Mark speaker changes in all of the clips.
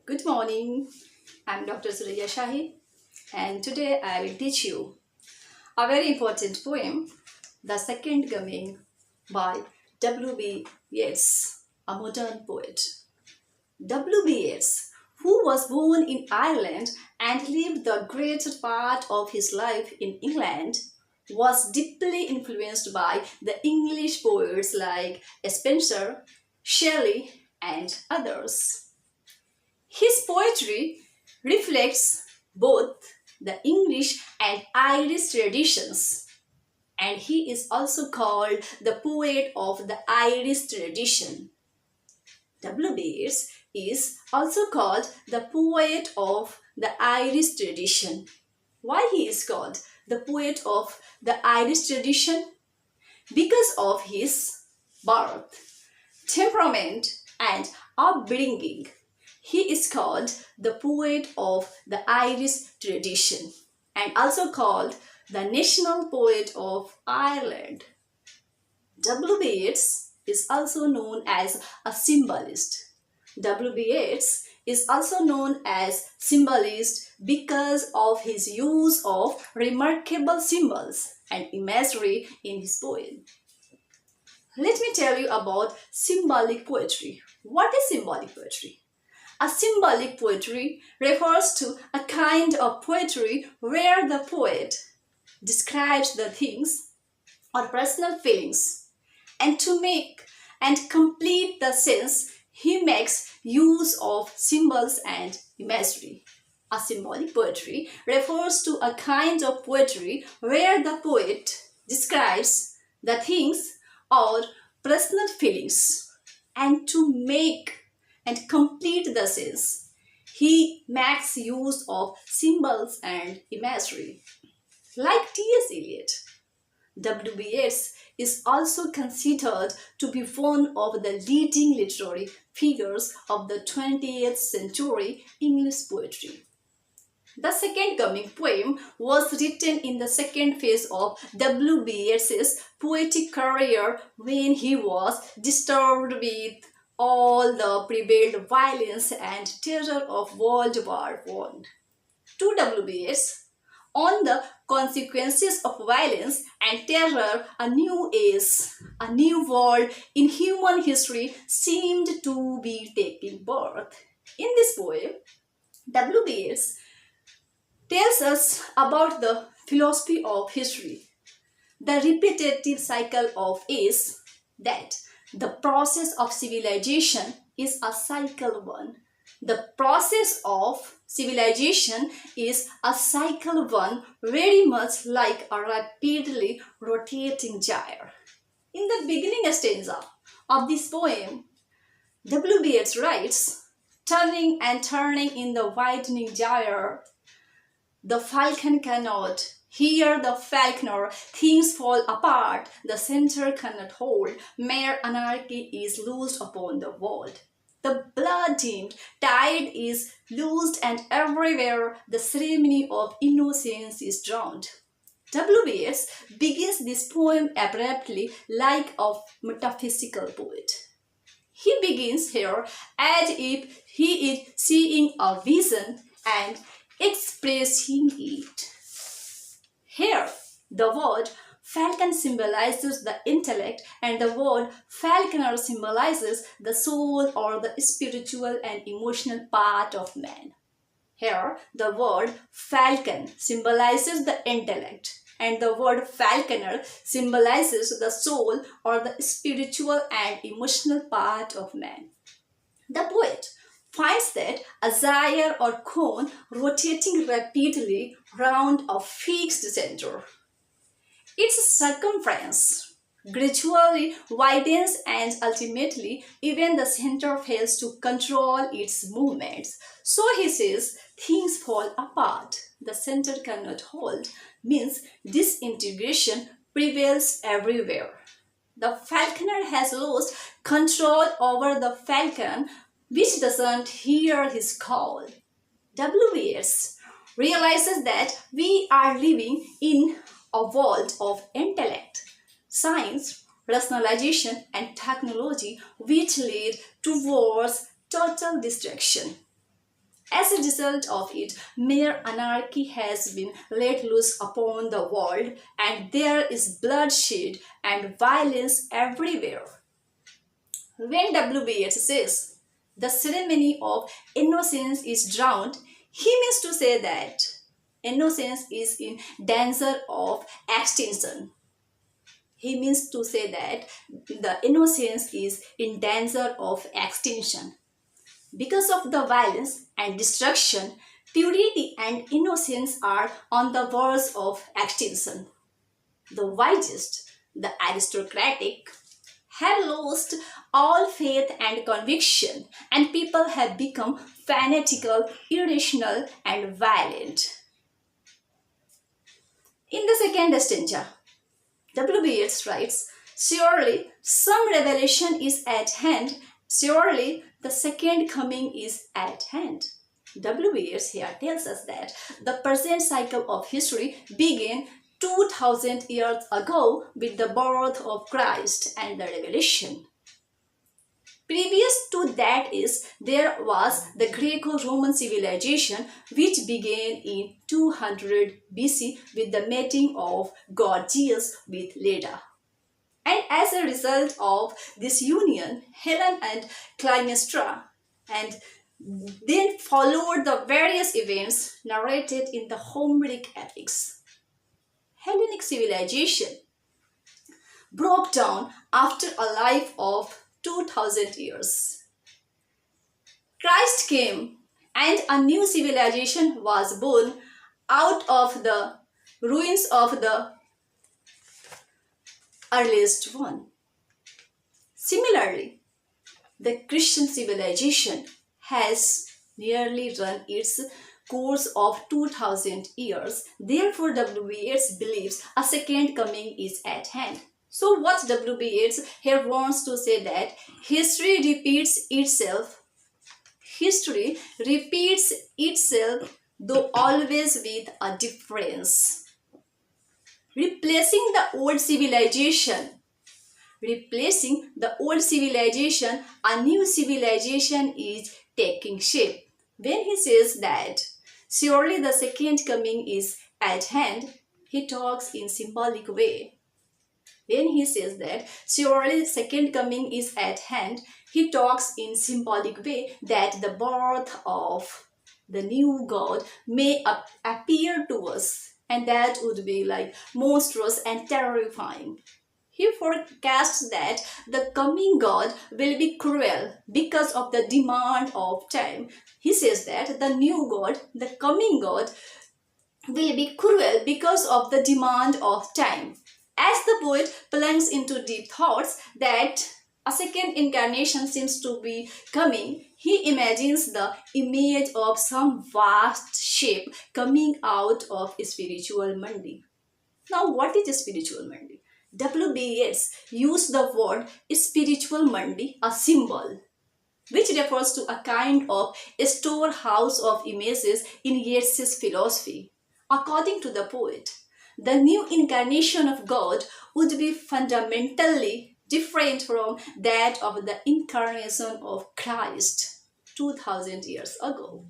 Speaker 1: Good morning. I'm Dr. Suraiya Shahin, and today I will teach you a very important poem, The Second Coming by W.B. Yeats, a modern poet. W.B. Yeats, who was born in Ireland and lived the greater part of his life in England, was deeply influenced by the English poets like Spenser, Shelley, and others. His poetry reflects both the English and Irish traditions, and he is also called the poet of the Irish tradition. W. B. Yeats is also called the poet of the Irish tradition. Why he is called the poet of the Irish tradition? Because of his birth, temperament, and upbringing. He is called the poet of the Irish tradition and also called the national poet of Ireland. W.B. Yeats is also known as a symbolist. W.B. Yeats is also known as symbolist because of his use of remarkable symbols and imagery in his poem. Let me tell you about symbolic poetry. What is symbolic poetry? A symbolic poetry refers to a kind of poetry where the poet describes the things or personal feelings, and to make and complete the sense, he makes use of symbols and imagery. A symbolic poetry refers to a kind of poetry where the poet describes the things or personal feelings, and to make and complete the sense, he makes use of symbols and imagery. Like T.S. Eliot, W.B. Yeats is also considered to be one of the leading literary figures of the 20th century English poetry. The Second Coming poem was written in the second phase of W.B. Yeats's poetic career when he was disturbed with all the prevailed violence and terror of World War I. To W.B. Yeats, on the consequences of violence and terror, a new age, a new world in human history seemed to be taking birth. In this poem, W.B. Yeats tells us about the philosophy of history. The repetitive cycle of is that the process of civilization is a cycle one. The process of civilization is a cycle one, very much like a rapidly rotating gyre. In the beginning stanza of this poem, W.B. Yeats writes, turning and turning in the widening gyre, the falcon cannot hear the falconer, things fall apart, the center cannot hold, mere anarchy is loosed upon the world. The blood-dimmed tide is loosed and everywhere the ceremony of innocence is drowned. W.B. Yeats begins this poem abruptly like a metaphysical poet. He begins here as if he is seeing a vision and expressing it. Here, the word falcon symbolizes the intellect and the word falconer symbolizes the soul or the spiritual and emotional part of man. Here, the word falcon symbolizes the intellect and the word falconer symbolizes the soul or the spiritual and emotional part of man. The poet finds that a gyre or cone rotating rapidly round a fixed center. Its circumference gradually widens and ultimately even the center fails to control its movements. So he says things fall apart. The center cannot hold means disintegration prevails everywhere. The falconer has lost control over the falcon which doesn't hear his call. W.B. Yeats realizes that we are living in a world of intellect, science, rationalization, and technology which lead towards total destruction. As a result of it, mere anarchy has been let loose upon the world, and there is bloodshed and violence everywhere. When W.B. Yeats says the ceremony of innocence is drowned, he means to say that innocence is in danger of extinction. He means to say that the innocence is in danger of extinction. Because of the violence and destruction, purity and innocence are on the verge of extinction. The wisest, the aristocratic, have lost all faith and conviction, and people have become fanatical, irrational, and violent. In the second stanza, W.B. Yeats writes, "Surely some revelation is at hand, surely the second coming is at hand." W.B. Yeats here tells us that the present cycle of history began 2000 years ago with the birth of Christ and the revelation. Previous to that there was the Greco-Roman civilization, which began in 200 BC with the mating of Gorgias with Leda. And as a result of this union, Helen and Clytemnestra, and then followed the various events narrated in the Homeric epics. Hellenic civilization broke down after a life of 2000 years. Christ came and a new civilization was born out of the ruins of the earliest one. Similarly, the Christian civilization has nearly run its course of 2000 years. Therefore, W.B. Yeats believes a second coming is at hand. So what W.B. Yeats here wants to say that history repeats itself. History repeats itself, though always with a difference. Replacing the old civilization, a new civilization is taking shape. When he says that surely the second coming is at hand, he talks in symbolic way. When he says that surely the second coming is at hand, he talks in symbolic way that the birth of the new God may appear to us, and that would be like monstrous and terrifying. He forecasts that the coming God will be cruel because of the demand of time. He says that the new God, the coming God, will be cruel because of the demand of time. As the poet plunges into deep thoughts that a second incarnation seems to be coming, he imagines the image of some vast shape coming out of spiritual Mandi. Now, what is spiritual Mandi? W.B. Yeats used the word spiritual Mandi, a symbol, which refers to a kind of storehouse of images in Yeats's philosophy. According to the poet, the new incarnation of God would be fundamentally different from that of the incarnation of Christ 2000 years ago.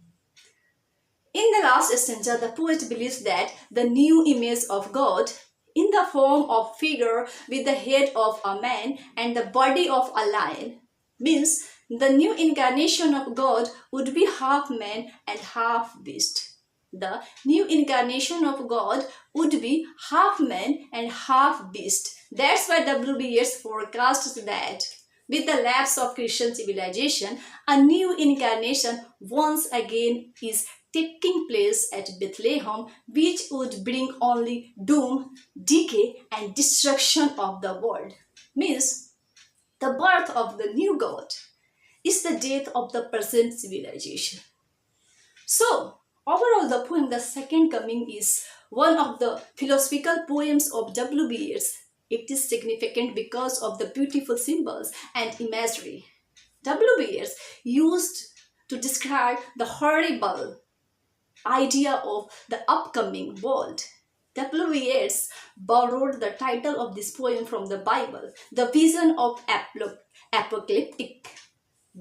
Speaker 1: In the last stanza, the poet believes that the new image of God, in the form of figure with the head of a man and the body of a lion, means the new incarnation of God would be half man and half beast. The new incarnation of God would be half man and half beast. That's why W.B. Yeats forecasts that with the lapse of Christian civilization, a new incarnation once again is taking place at Bethlehem, which would bring only doom, decay, and destruction of the world. Means the birth of the new God is the death of the present civilization. So, overall, the poem The Second Coming is one of the philosophical poems of W.B. Yeats. It is significant because of the beautiful symbols and imagery W.B. Yeats used to describe the horrible idea of the upcoming world. W.B. Yeats borrowed the title of this poem from the Bible, the vision of apocalyptic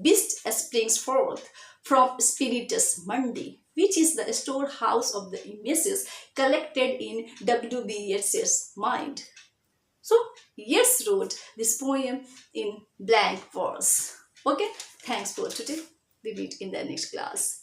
Speaker 1: beast springs forth from spiritus mundi, which is the storehouse of the images collected in W.B. Yeats's mind. So, Yeats wrote this poem in blank verse. Okay, thanks for today. We meet in the next class.